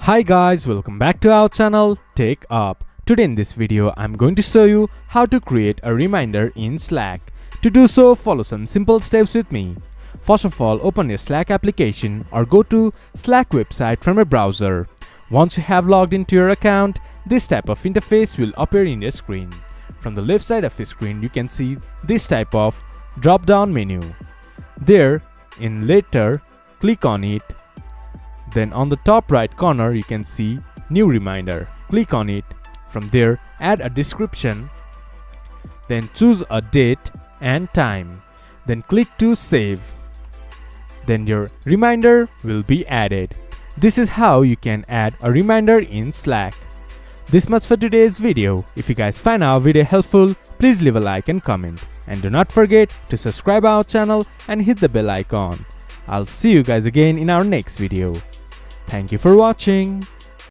Hi guys, welcome back to our channel TechUp. Today in this video I'm going to show you how to create a reminder in Slack. To do so, follow some simple steps with me. First of all, open your Slack application or go to Slack website from a browser. Once you have logged into your account, this type of interface will appear in your screen. From the left side of your screen you can see this type of drop down menu. There in Later, click on it. Then on the top right corner you can see New Reminder. Click on it. From there, add a description. Then choose a date and time. Then click to save. Then your reminder will be added. This is how you can add a reminder in Slack. This much for today's video. If you guys find our video helpful, please leave a like and comment. And do not forget to subscribe our channel and hit the bell icon. I'll see you guys again in our next video. Thank you for watching.